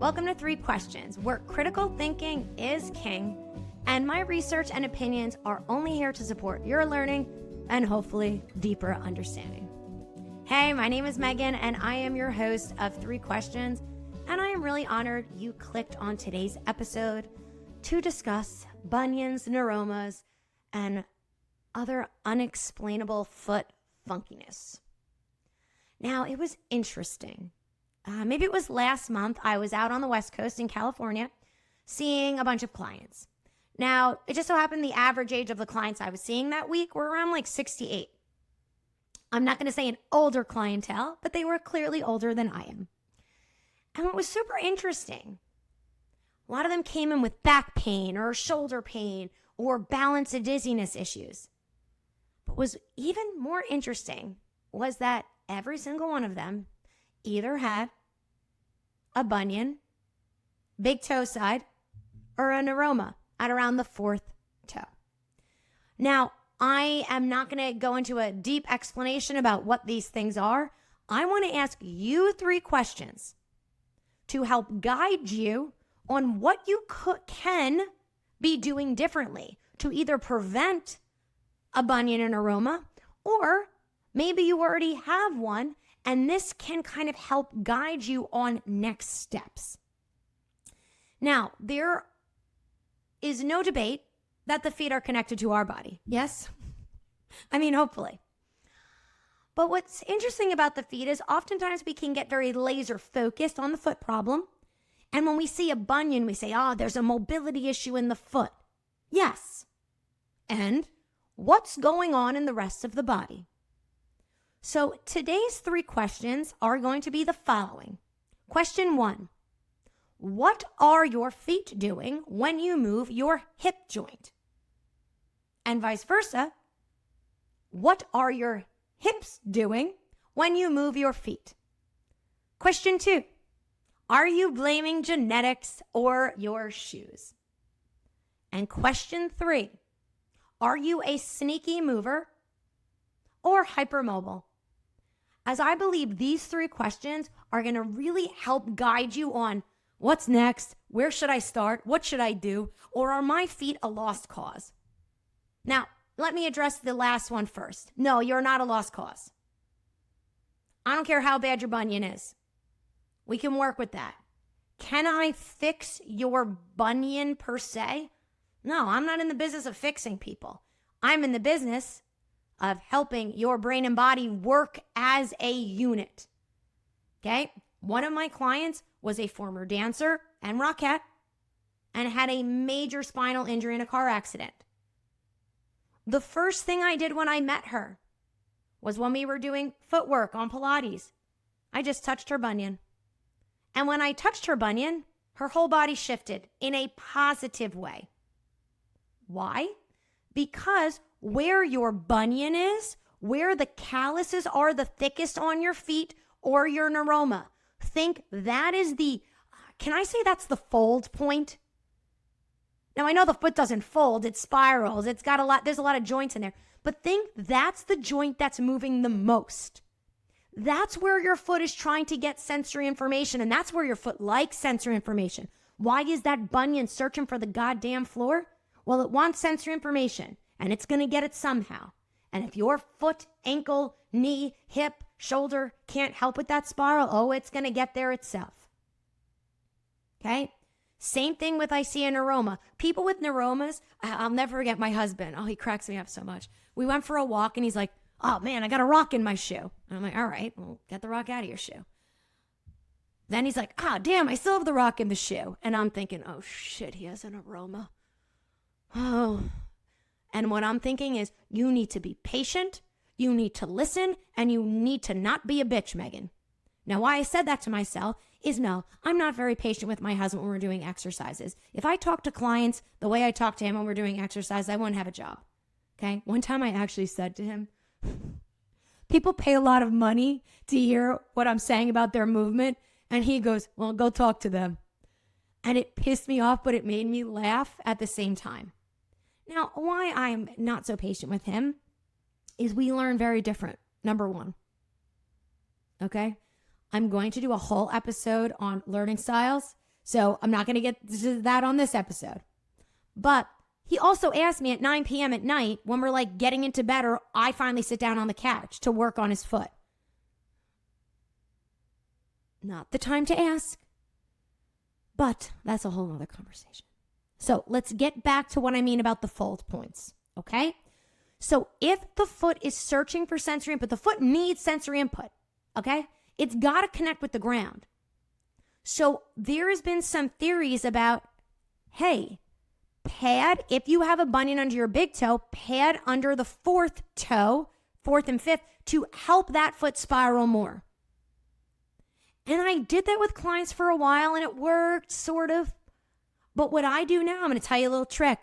Welcome to 3 Questions, where critical thinking is king, and my research and opinions are only here to support your learning and hopefully deeper understanding. Hey, my name is Meghann, and I am your host of 3 Questions, and I am really honored you clicked on today's episode to discuss bunions, neuromas, and other unexplainable foot funkiness. Now, it was interesting. Maybe it was last month. I was out on the West Coast in California seeing a bunch of clients. Now, it just so happened the average age of the clients I was seeing that week were around like 68. I'm not going to say an older clientele, but they were clearly older than I am. And what was super interesting, a lot of them came in with back pain or shoulder pain or balance and dizziness issues. But what was even more interesting was that every single one of them either had a bunion, big toe side, or a neuroma at around the 4th toe. Now, I am not going to go into a deep explanation about what these things are. I want to ask you 3 questions to help guide you on what you can be doing differently to either prevent a bunion and neuroma, or maybe you already have one, and this can kind of help guide you on next steps. Now, there is no debate that the feet are connected to our body. Yes? I mean, hopefully. But what's interesting about the feet is oftentimes we can get very laser focused on the foot problem. And when we see a bunion, we say, oh, there's a mobility issue in the foot. Yes. And what's going on in the rest of the body? So today's 3 questions are going to be the following. Question 1, what are your feet doing when you move your hip joint? And vice versa, what are your hips doing when you move your feet? Question 2, are you blaming genetics or your shoes? And question 3, are you a sneaky mover or hypermobile? As I believe these 3 questions are going to really help guide you on what's next, where should I start, what should I do, or are my feet a lost cause? Now, let me address the last one first. No, you're not a lost cause. I don't care how bad your bunion is. We can work with that. Can I fix your bunion per se? No, I'm not in the business of fixing people. I'm in the business of helping your brain and body work as a unit. Okay? One of my clients was a former dancer and rockette and had a major spinal injury in a car accident. The first thing I did when I met her was when we were doing footwork on Pilates. I just touched her bunion. And when I touched her bunion, her whole body shifted in a positive way. Why? Because where your bunion is, where the calluses are the thickest on your feet or your neuroma, think that is can I say that's the fold point? Now, I know the foot doesn't fold, it spirals, there's a lot of joints in there, but think that's the joint that's moving the most. That's where your foot is trying to get sensory information, and that's where your foot likes sensory information. Why is that bunion searching for the goddamn floor? Well, it wants sensory information, and it's going to get it somehow. And if your foot, ankle, knee, hip, shoulder can't help with that spiral, it's going to get there itself. Okay? Same thing with I see a neuroma. People with neuromas, I'll never forget my husband. Oh, he cracks me up so much. We went for a walk, and he's like, oh, man, I got a rock in my shoe. And I'm like, all right, well, get the rock out of your shoe. Then he's like, damn, I still have the rock in the shoe. And I'm thinking, oh, shit, he has an neuroma. Oh. And what I'm thinking is you need to be patient, you need to listen, and you need to not be a bitch, Meghann. Now, why I said that to myself is no, I'm not very patient with my husband when we're doing exercises. If I talk to clients the way I talk to him when we're doing exercise, I wouldn't have a job. Okay? One time I actually said to him, people pay a lot of money to hear what I'm saying about their movement. And he goes, well, go talk to them. And it pissed me off, but it made me laugh at the same time. Now, why I'm not so patient with him is we learn very different, number 1. Okay? I'm going to do a whole episode on learning styles So I'm not going to get to that on this episode. But he also asked me at 9 p.m. at night when we're like getting into bed, or I finally sit down on the couch to work on his foot. Not the time to ask, but that's a whole nother conversation. So let's get back to what I mean about the fold points, okay? So if the foot is searching for sensory input, the foot needs sensory input, okay? It's got to connect with the ground. So there has been some theories about, hey, pad, if you have a bunion under your big toe, pad under the fourth toe, fourth and fifth, to help that foot spiral more. And I did that with clients for a while, and it worked, sort of. But what I do now, I'm going to tell you a little trick.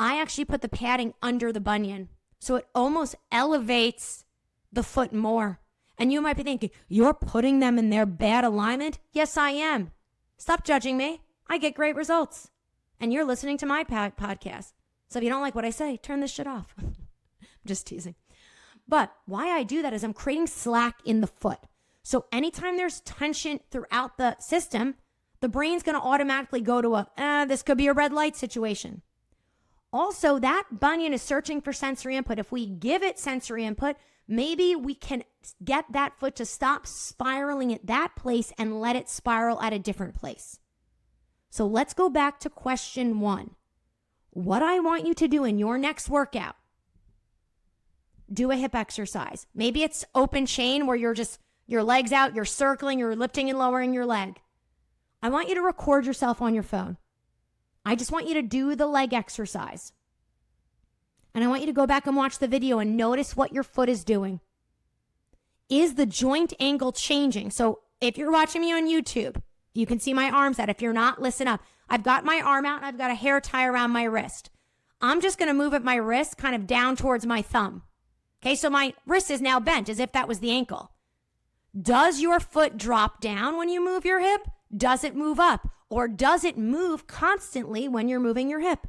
I actually put the padding under the bunion, so it almost elevates the foot more. And you might be thinking, you're putting them in their bad alignment? Yes, I am. Stop judging me. I get great results. And you're listening to my podcast. So if you don't like what I say, turn this shit off. I'm just teasing. But why I do that is I'm creating slack in the foot. So anytime there's tension throughout the system, the brain's going to automatically go to this could be a red light situation. Also, that bunion is searching for sensory input. If we give it sensory input, maybe we can get that foot to stop spiraling at that place and let it spiral at a different place. So let's go back to question 1. What I want you to do in your next workout, do a hip exercise. Maybe it's open chain where you're just your legs out, you're circling, you're lifting and lowering your leg. I want you to record yourself on your phone. I just want you to do the leg exercise. And I want you to go back and watch the video and notice what your foot is doing. Is the joint angle changing? So if you're watching me on YouTube, you can see my arms out. If you're not, listen up. I've got my arm out and I've got a hair tie around my wrist. I'm just going to move at my wrist kind of down towards my thumb. Okay, so my wrist is now bent as if that was the ankle. Does your foot drop down when you move your hip? Does it move up? Or does it move constantly when you're moving your hip?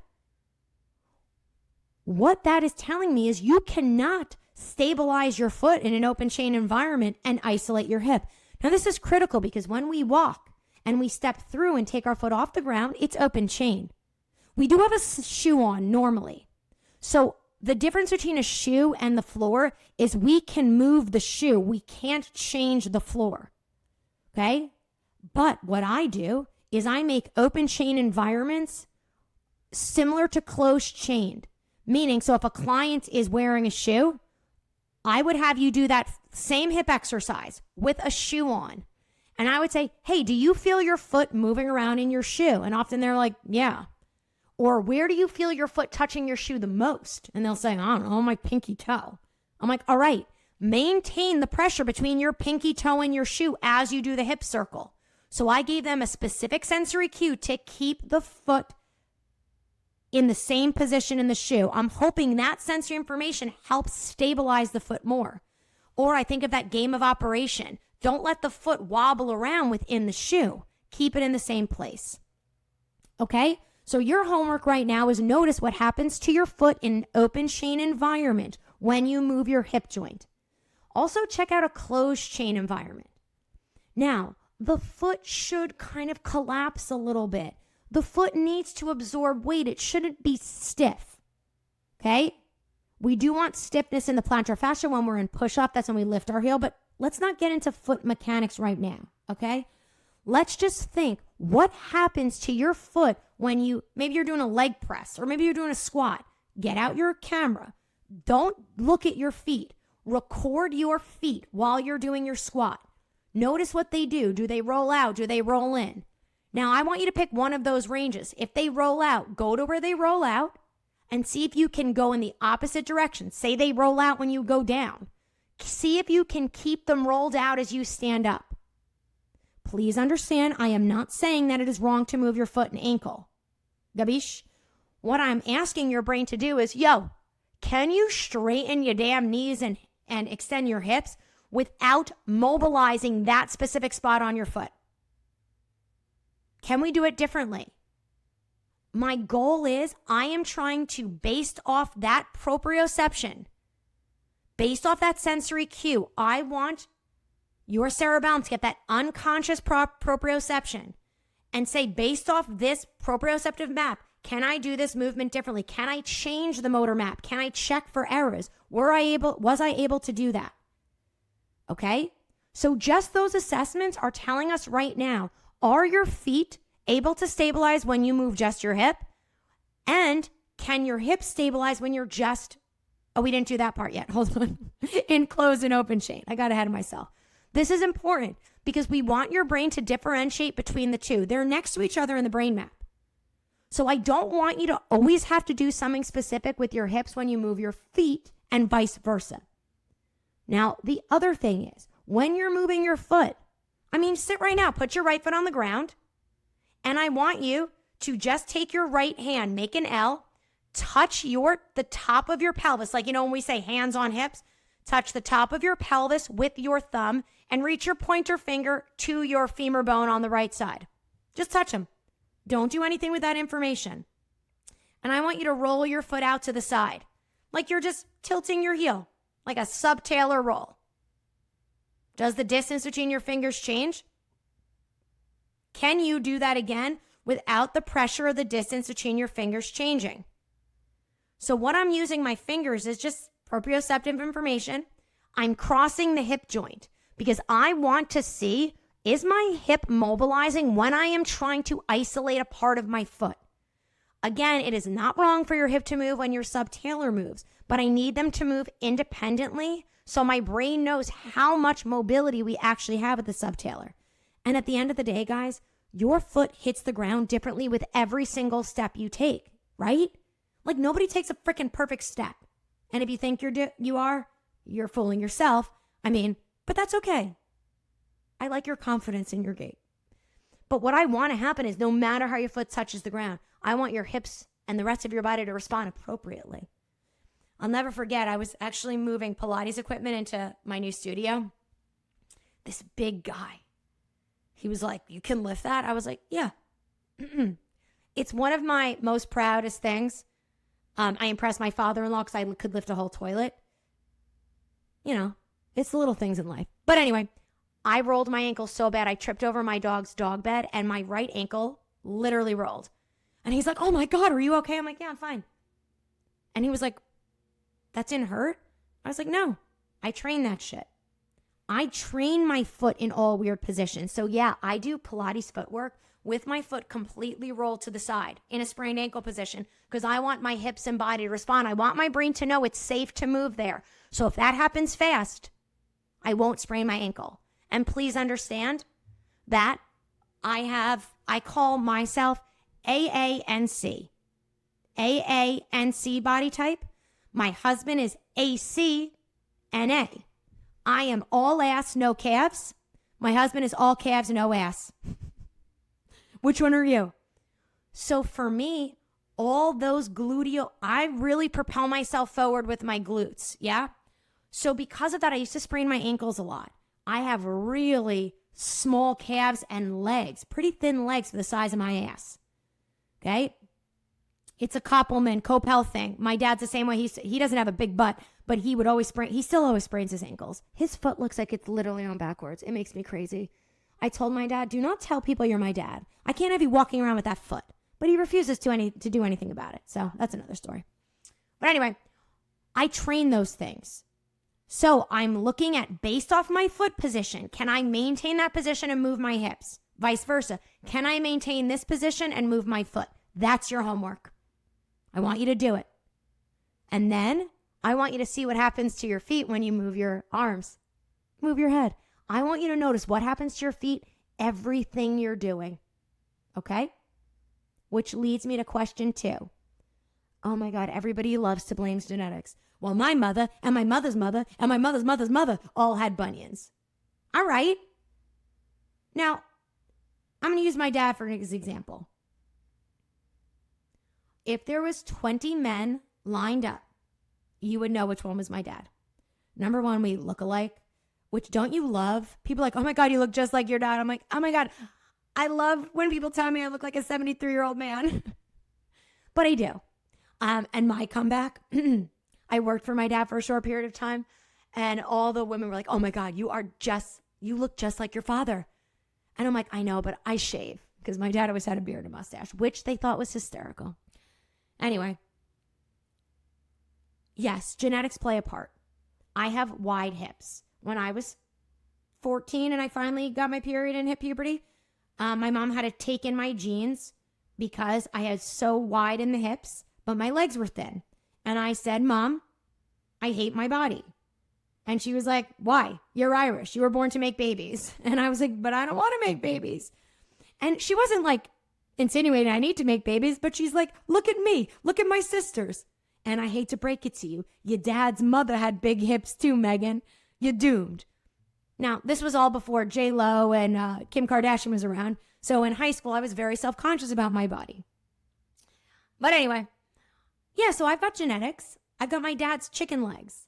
What that is telling me is you cannot stabilize your foot in an open chain environment and isolate your hip. Now, this is critical because when we walk and we step through and take our foot off the ground, it's open chain. We do have a shoe on normally. So the difference between a shoe and the floor is we can move the shoe. We can't change the floor. Okay? But what I do is I make open chain environments similar to closed chained. Meaning, so if a client is wearing a shoe, I would have you do that same hip exercise with a shoe on. And I would say, hey, do you feel your foot moving around in your shoe? And often they're like, yeah. Or where do you feel your foot touching your shoe the most? And they'll say, I don't know, my pinky toe. I'm like, all right, maintain the pressure between your pinky toe and your shoe as you do the hip circle. So I gave them a specific sensory cue to keep the foot in the same position in the shoe. I'm hoping that sensory information helps stabilize the foot more. Or I think of that game of operation. Don't let the foot wobble around within the shoe. Keep it in the same place. Okay? So your homework right now is notice what happens to your foot in an open chain environment when you move your hip joint. Also check out a closed chain environment. Now, the foot should kind of collapse a little bit. The foot needs to absorb weight. It shouldn't be stiff. Okay? We do want stiffness in the plantar fascia when we're in push-up. That's when we lift our heel. But let's not get into foot mechanics right now. Okay? Let's just think, what happens to your foot when maybe you're doing a leg press or maybe you're doing a squat. Get out your camera. Don't look at your feet. Record your feet while you're doing your squat. Notice what they do. Do they roll out? Do they roll in? Now, I want you to pick one of those ranges. If they roll out, go to where they roll out and see if you can go in the opposite direction. Say they roll out when you go down. See if you can keep them rolled out as you stand up. Please understand, I am not saying that it is wrong to move your foot and ankle. Gabish? What I'm asking your brain to do is, can you straighten your damn knees and extend your hips without mobilizing that specific spot on your foot? Can we do it differently? My goal is I am trying to, based off that proprioception, based off that sensory cue, I want your cerebellum to get that unconscious proprioception and say, based off this proprioceptive map, can I do this movement differently? Can I change the motor map? Can I check for errors? Was I able to do that? Okay? So just those assessments are telling us right now, are your feet able to stabilize when you move just your hip? And can your hip stabilize when you're just, oh, we didn't do that part yet. Hold on. In closed and open chain. I got ahead of myself. This is important because we want your brain to differentiate between the two. They're next to each other in the brain map. So I don't want you to always have to do something specific with your hips when you move your feet and vice versa. Now, the other thing is when you're moving your foot, sit right now, put your right foot on the ground. And I want you to just take your right hand, make an L, touch the top of your pelvis. Like, when we say hands on hips, touch the top of your pelvis with your thumb and reach your pointer finger to your femur bone on the right side. Just touch them. Don't do anything with that information. And I want you to roll your foot out to the side, like you're just tilting your heel, like a subtalar roll. Does the distance between your fingers change? Can you do that again without the pressure of the distance between your fingers changing? So what I'm using my fingers is just proprioceptive information. I'm crossing the hip joint because I want to see, is my hip mobilizing when I am trying to isolate a part of my foot? Again, it is not wrong for your hip to move when your subtalar moves, but I need them to move independently so my brain knows how much mobility we actually have at the subtalar. And at the end of the day, guys, your foot hits the ground differently with every single step you take, right? Like nobody takes a freaking perfect step. And if you think you're fooling yourself. But that's okay. I like your confidence in your gait. But what I want to happen is no matter how your foot touches the ground, I want your hips and the rest of your body to respond appropriately. I'll never forget, I was actually moving Pilates equipment into my new studio. This big guy, he was like, "You can lift that?" I was like, "Yeah." It's one of my most proudest things. I impressed my father-in-law because I could lift a whole toilet. It's the little things in life. But anyway, I rolled my ankle so bad, I tripped over my dog's dog bed and my right ankle literally rolled. And he's like, "Oh my God, are you okay?" I'm like, "Yeah, I'm fine." And he was like, "That didn't hurt?" I was like, "No, I train that shit." I train my foot in all weird positions. So yeah, I do Pilates footwork with my foot completely rolled to the side in a sprained ankle position because I want my hips and body to respond. I want my brain to know it's safe to move there. So if that happens fast, I won't sprain my ankle. And please understand that I call myself AANC. AANC body type. My husband is ACNA. I am all ass, no calves. My husband is all calves, no ass. Which one are you? So for me, all those gluteal, I really propel myself forward with my glutes. Yeah. So because of that, I used to sprain my ankles a lot. I have really small calves and legs, pretty thin legs for the size of my ass. Okay. It's a Koppele thing. My dad's the same way. He doesn't have a big butt, but he still always sprains his ankles. His foot looks like it's literally on backwards. It makes me crazy. I told my dad, do not tell people you're my dad. I can't have you walking around with that foot. But he refuses to do anything about it. So that's another story. But anyway, I train those things. So I'm looking at, based off my foot position, can I maintain that position and move my hips? Vice versa. Can I maintain this position and move my foot? That's your homework. I want you to do it. And then I want you to see what happens to your feet when you move your arms. Move your head. I want you to notice what happens to your feet, everything you're doing. Okay? Which leads me to question 2. Oh my God, everybody loves to blame genetics. Well, my mother and my mother's mother and my mother's mother's mother all had bunions. All right. Now, I'm going to use my dad for an example. If there was 20 men lined up, you would know which one was my dad. Number one, we look alike, which don't you love? People are like, "Oh my God, you look just like your dad." I'm like, "Oh my God, I love when people tell me I look like a 73-year-old man." But I do. And my comeback, I worked for my dad for a short period of time, and all the women were like, "Oh my God, you look just like your father." And I'm like, "I know, but I shave." because my dad always had a beard and a mustache, which they thought was hysterical. Anyway, yes, genetics play a part. I have wide hips. When I was 14 and I finally got my period and hit puberty, my mom had to take in my jeans because I had so wide in the hips, but my legs were thin. And I said, Mom, I hate my body. And she was like, why? You're Irish. You were born to make babies. And I was like, but I don't want to make babies. And she wasn't like insinuating I need to make babies, but she's like, look at me. Look at my sisters. And I hate to break it to you. Your dad's mother had big hips too, Meghann. You're doomed. Now, this was all before J-Lo and Kim Kardashian was around. So in high school, I was very self-conscious about my body. But anyway, yeah, so I've got genetics. I've got my dad's chicken legs.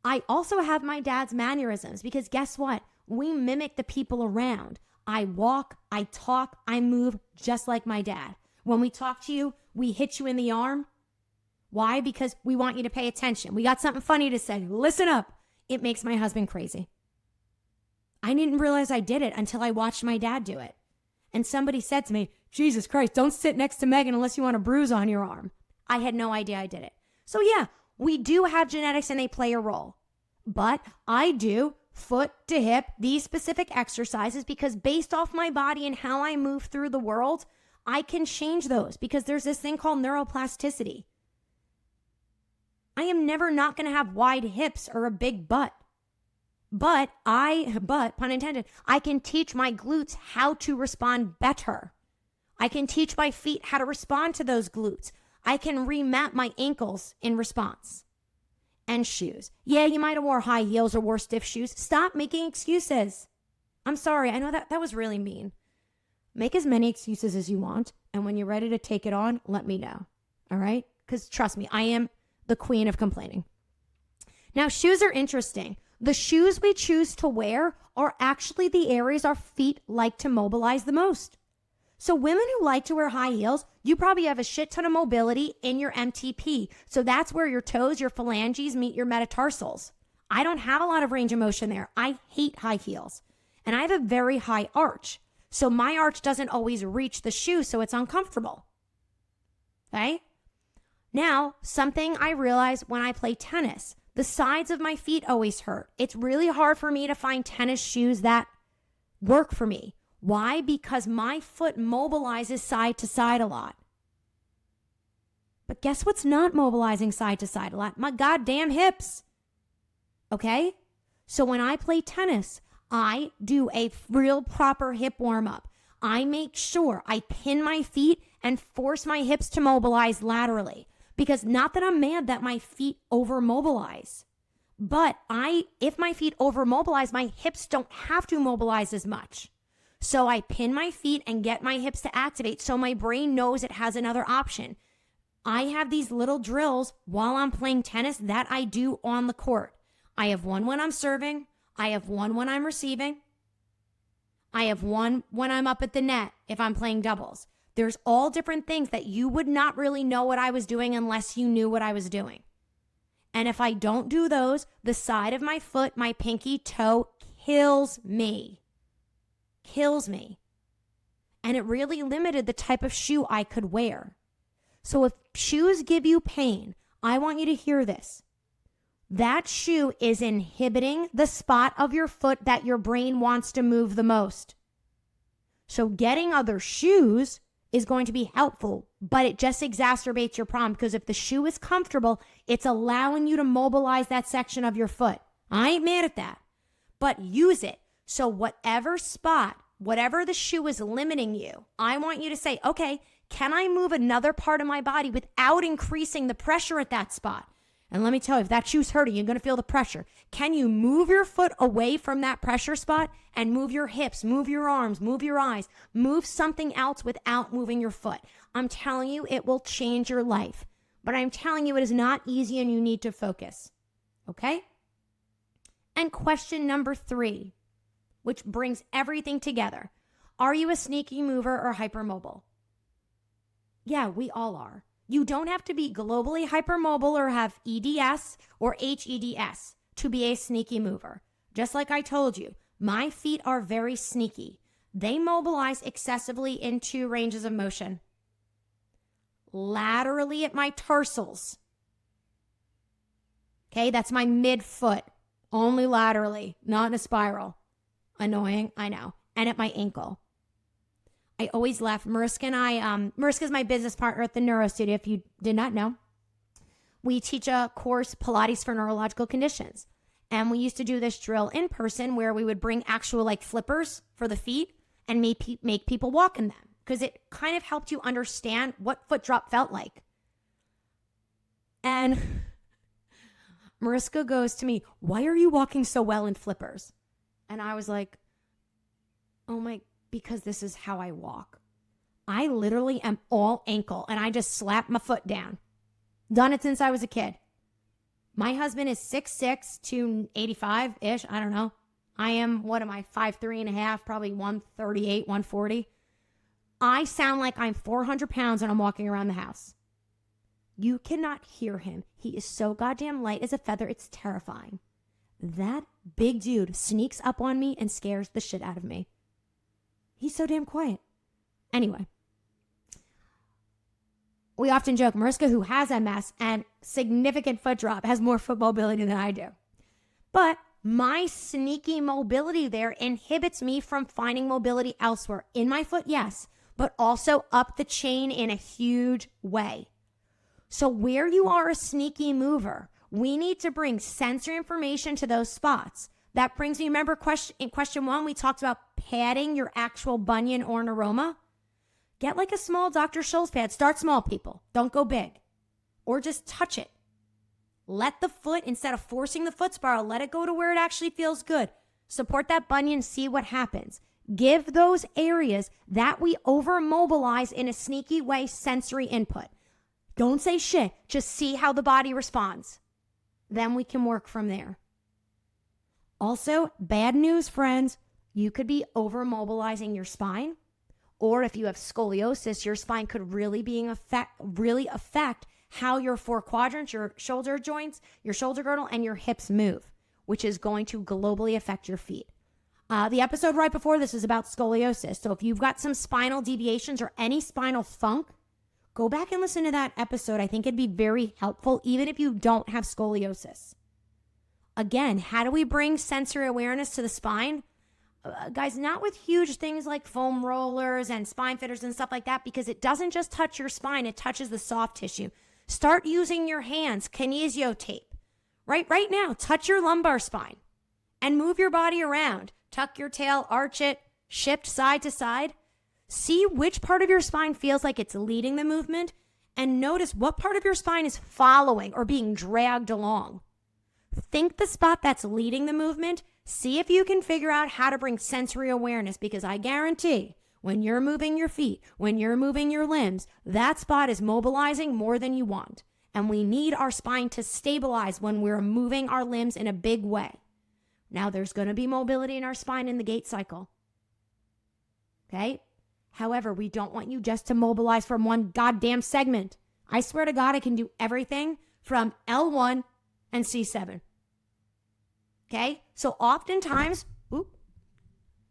I also have my dad's mannerisms because guess what? We mimic the people around. I walk, I talk, I move just like my dad. When we talk to you, we hit you in the arm. Why? Because we want you to pay attention. We got something funny to say. Listen up. It makes my husband crazy. I didn't realize I did it until I watched my dad do it. And somebody said to me, Jesus Christ, don't sit next to Meghann unless you want a bruise on your arm. I had no idea I did it. So yeah, we do have genetics and they play a role. But I do foot to hip, these specific exercises, because based off my body and how I move through the world, I can change those because there's this thing called neuroplasticity. I am never not going to have wide hips or a big butt. But pun intended, I can teach my glutes how to respond better. I can teach my feet how to respond to those glutes. I can remap my ankles in response. And shoes. Yeah, you might have wore high heels or wore stiff shoes. Stop making excuses. I'm sorry. I know that was really mean. Make as many excuses as you want. And when you're ready to take it on, let me know. All right? Because trust me, I am the queen of complaining. Now, shoes are interesting. The shoes we choose to wear are actually the areas our feet like to mobilize the most. So women who like to wear high heels, you probably have a shit ton of mobility in your MTP. So that's where your toes, your phalanges meet your metatarsals. I don't have a lot of range of motion there. I hate high heels. And I have a very high arch. So my arch doesn't always reach the shoe, so it's uncomfortable. Okay? Now, something I realize when I play tennis, the sides of my feet always hurt. It's really hard for me to find tennis shoes that work for me. Why? Because my foot mobilizes side to side a lot. But guess what's not mobilizing side to side a lot? My goddamn hips. Okay? So when I play tennis, I do a real proper hip warm-up. I make sure I pin my feet and force my hips to mobilize laterally. Because not that I'm mad that my feet over-mobilize, but if my feet over-mobilize, my hips don't have to mobilize as much. So I pin my feet and get my hips to activate so my brain knows it has another option. I have these little drills while I'm playing tennis that I do on the court. I have one when I'm serving. I have one when I'm receiving. I have one when I'm up at the net if I'm playing doubles. There's all different things that you would not really know what I was doing unless you knew what I was doing. And if I don't do those, the side of my foot, my pinky toe, kills me. Kills me. And it really limited the type of shoe I could wear. So if shoes give you pain, I want you to hear this. That shoe is inhibiting the spot of your foot that your brain wants to move the most. So getting other shoes is going to be helpful, but it just exacerbates your problem because if the shoe is comfortable, it's allowing you to mobilize that section of your foot. I ain't mad at that, but use it. So whatever spot, whatever the shoe is limiting you, I want you to say, okay, can I move another part of my body without increasing the pressure at that spot? And let me tell you, if that shoe's hurting, you're going to feel the pressure. Can you move your foot away from that pressure spot and move your hips, move your arms, move your eyes, move something else without moving your foot? I'm telling you, it will change your life. But I'm telling you, it is not easy and you need to focus. Okay? And question number 3, which brings everything together. Are you a sneaky mover or hypermobile? Yeah, we all are. You don't have to be globally hypermobile or have EDS or HEDS to be a sneaky mover. Just like I told you, my feet are very sneaky. they mobilize excessively in two ranges of motion. Laterally at my tarsals. Okay, that's my midfoot. Only laterally, not in a spiral. Annoying, I know. And at my ankle. I always laugh. Mariska and I, Mariska's my business partner at the Neuro Studio, if you did not know. We teach a course, Pilates for neurological conditions. And we used to do this drill in person where we would bring actual like flippers for the feet and make people walk in them. Because it kind of helped you understand what foot drop felt like. And Mariska goes to me, "Why are you walking so well in flippers?" And I was like, because this is how I walk. I literally am all ankle and I just slap my foot down. Done it since I was a kid. My husband is 6'6", 285-ish. I don't know. I am, 5'3.5", probably 138, 140. I sound like I'm 400 pounds when I'm walking around the house. You cannot hear him. He is so goddamn light as a feather. It's terrifying. That big dude sneaks up on me and scares the shit out of me. He's so damn quiet. Anyway. We often joke, Mariska, who has MS and significant foot drop, has more foot mobility than I do. But my sneaky mobility there inhibits me from finding mobility elsewhere. In my foot, yes, but also up the chain in a huge way. So where you are a sneaky mover, we need to bring sensory information to those spots. That brings me, remember in question 1, we talked about padding your actual bunion or neuroma. Get like a small Dr. Scholl's pad. Start small, people. Don't go big. Or just touch it. Let the foot, instead of forcing the foot spiral, let it go to where it actually feels good. Support that bunion, see what happens. Give those areas that we over-mobilize in a sneaky way sensory input. Don't say shit. Just see how the body responds. Then we can work from there. Also, bad news, friends. You could be over-mobilizing your spine. Or if you have scoliosis, your spine could really affect how your 4 quadrants, your shoulder joints, your shoulder girdle, and your hips move, which is going to globally affect your feet. The episode right before this is about scoliosis. So if you've got some spinal deviations or any spinal funk, go back and listen to that episode. I think it'd be very helpful, even if you don't have scoliosis. Again, how do we bring sensory awareness to the spine? Guys, not with huge things like foam rollers and spine fitters and stuff like that, because it doesn't just touch your spine, it touches the soft tissue. Start using your hands, kinesio tape. Right now, touch your lumbar spine and move your body around. Tuck your tail, arch it, shift side to side. See which part of your spine feels like it's leading the movement, and notice what part of your spine is following or being dragged along. Think the spot that's leading the movement. See if you can figure out how to bring sensory awareness, because I guarantee when you're moving your feet, when you're moving your limbs, that spot is mobilizing more than you want. And we need our spine to stabilize when we're moving our limbs in a big way. Now, there's going to be mobility in our spine in the gait cycle. Okay? However, we don't want you just to mobilize from one goddamn segment. I swear to God, I can do everything from L1 and C7. Okay? So oftentimes,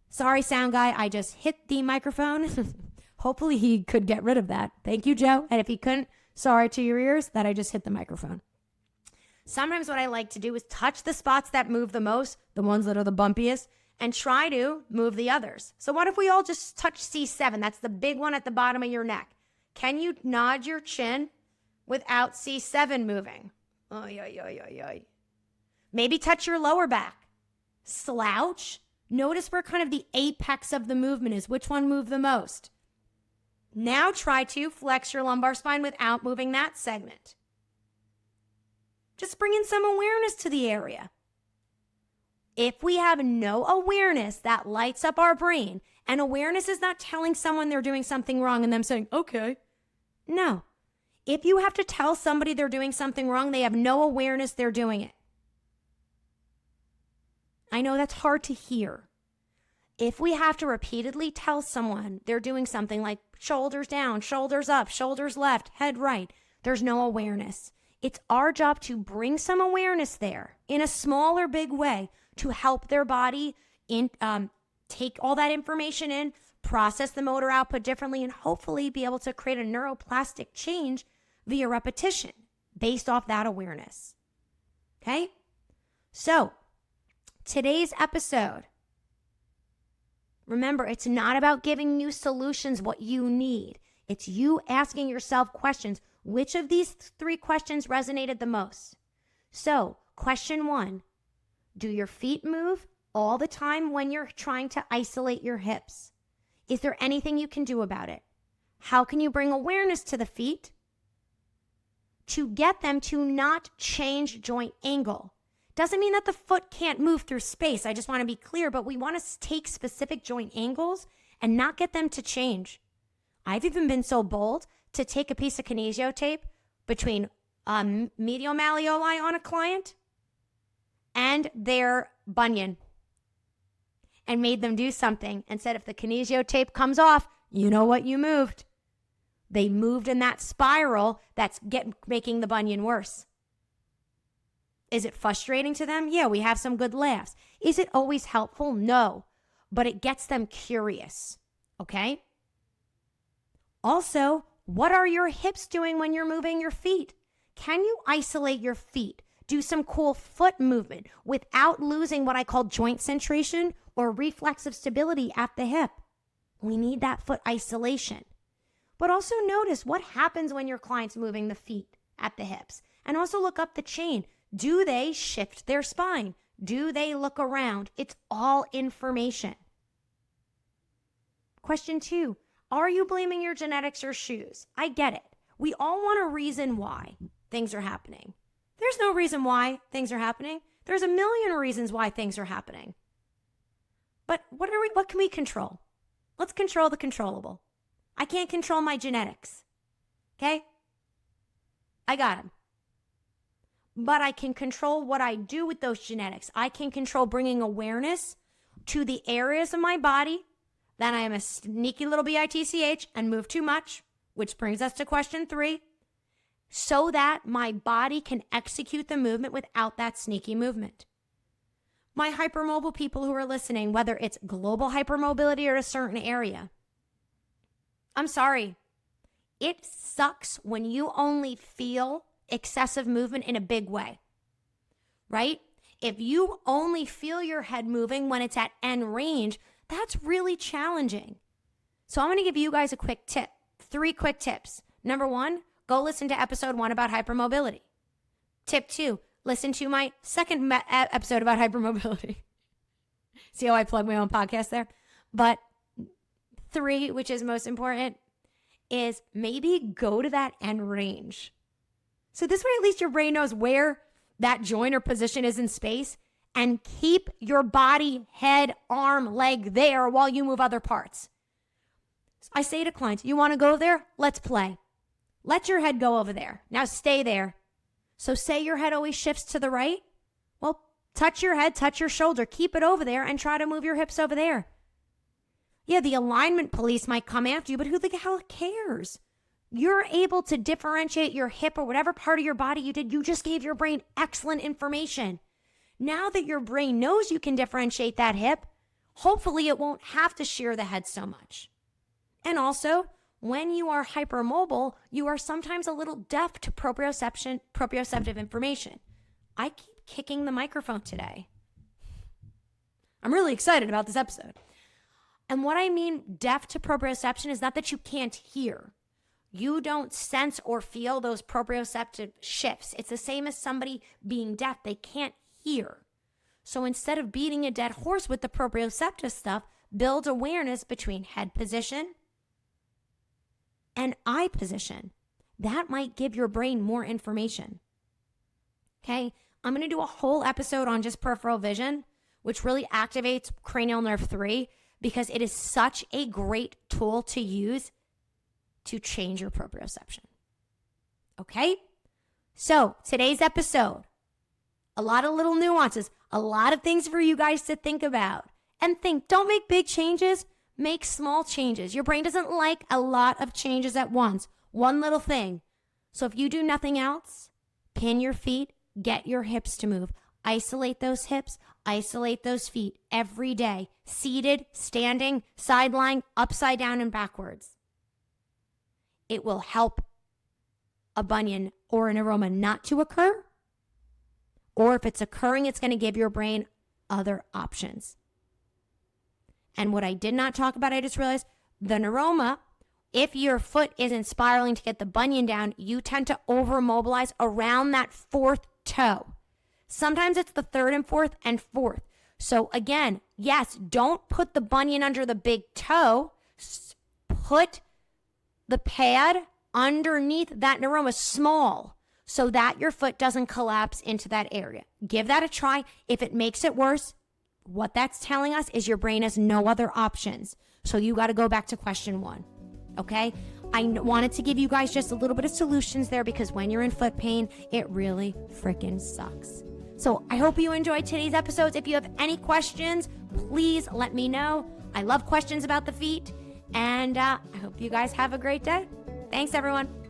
sorry, sound guy, I just hit the microphone. Hopefully he could get rid of that. Thank you, Joe. And if he couldn't, sorry to your ears that I just hit the microphone. Sometimes what I like to do is touch the spots that move the most, the ones that are the bumpiest, and try to move the others. So what if we all just touch C7? That's the big one at the bottom of your neck. Can you nod your chin without C7 moving? Maybe touch your lower back. Slouch. Notice where kind of the apex of the movement is. Which one moved the most? Now try to flex your lumbar spine without moving that segment. Just bring in some awareness to the area. If we have no awareness, that lights up our brain. And awareness is not telling someone they're doing something wrong and them saying, okay. No. If you have to tell somebody they're doing something wrong, they have no awareness they're doing it. I know that's hard to hear. If we have to repeatedly tell someone they're doing something like shoulders down, shoulders up, shoulders left, head right, there's no awareness. It's our job to bring some awareness there in a small or big way to help their body take all that information in, process the motor output differently, and hopefully be able to create a neuroplastic change via repetition based off that awareness. Okay? So, today's episode, remember, it's not about giving you solutions, what you need. It's you asking yourself questions. Which of these 3 questions resonated the most? So, question 1, do your feet move all the time when you're trying to isolate your hips? Is there anything you can do about it? How can you bring awareness to the feet to get them to not change joint angle? Doesn't mean that the foot can't move through space. I just want to be clear, but we want to take specific joint angles and not get them to change. I've even been so bold to take a piece of kinesio tape between medial malleoli on a client and their bunion and made them do something and said, if the kinesio tape comes off, you know what you moved. They moved in that spiral that's making the bunion worse. Is it frustrating to them? Yeah, we have some good laughs. Is it always helpful? No, but it gets them curious, okay? Also, what are your hips doing when you're moving your feet? Can you isolate your feet? Do some cool foot movement without losing what I call joint centration or reflexive stability at the hip. We need that foot isolation. But also notice what happens when your client's moving the feet at the hips. And also look up the chain. Do they shift their spine? Do they look around? It's all information. Question 2, are you blaming your genetics or shoes? I get it. We all want a reason why things are happening. There's no reason why things are happening. There's a million reasons why things are happening. But what can we control? Let's control the controllable. I can't control my genetics. Okay? I got them. But I can control what I do with those genetics. I can control bringing awareness to the areas of my body that I am a sneaky little bitch and move too much, which brings us to question 3, so that my body can execute the movement without that sneaky movement. My hypermobile people who are listening, whether it's global hypermobility or a certain area, I'm sorry. It sucks when you only feel excessive movement in a big way, right? If you only feel your head moving when it's at end range, that's really challenging. So I'm going to give you guys a quick tip, 3 quick tips. Number 1, go listen to episode 1 about hypermobility. Tip 2, listen to my second episode about hypermobility. See how I plug my own podcast there? But 3, which is most important, is maybe go to that end range. So this way, at least your brain knows where that joint or position is in space, and keep your body, head, arm, leg there while you move other parts. I say to clients, you want to go there? Let's play. Let your head go over there. Now stay there. So say your head always shifts to the right. Well, touch your head, touch your shoulder, keep it over there and try to move your hips over there. Yeah, the alignment police might come after you, but who the hell cares? You're able to differentiate your hip or whatever part of your body you did. You just gave your brain excellent information. Now that your brain knows you can differentiate that hip, hopefully it won't have to shear the head so much. And also, when you are hypermobile, you are sometimes a little deaf to proprioceptive information. I keep kicking the microphone today. I'm really excited about this episode. And what I mean deaf to proprioception is not that you can't hear. You don't sense or feel those proprioceptive shifts. It's the same as somebody being deaf. They can't hear. So instead of beating a dead horse with the proprioceptive stuff, build awareness between head position and eye position. That might give your brain more information. Okay, I'm going to do a whole episode on just peripheral vision, which really activates cranial nerve 3, because it is such a great tool to use to change your proprioception. Okay? So, today's episode, a lot of little nuances, a lot of things for you guys to think about. And don't make big changes, make small changes. Your brain doesn't like a lot of changes at once. One little thing. So if you do nothing else, pin your feet, get your hips to move. Isolate those hips, isolate those feet every day, seated, standing, side lying, upside down, and backwards. It will help a bunion or a neuroma not to occur. Or if it's occurring, it's going to give your brain other options. And what I did not talk about, I just realized, the neuroma, if your foot isn't spiraling to get the bunion down, you tend to overmobilize around that fourth toe. Sometimes it's the third and fourth. So again, yes, don't put the bunion under the big toe. Put the pad underneath that neuroma small so that your foot doesn't collapse into that area. Give that a try. If it makes it worse, what that's telling us is your brain has no other options. So you got to go back to question 1. Okay? I wanted to give you guys just a little bit of solutions there because when you're in foot pain, it really freaking sucks. So I hope you enjoyed today's episodes. If you have any questions, please let me know. I love questions about the feet. And I hope you guys have a great day. Thanks, everyone.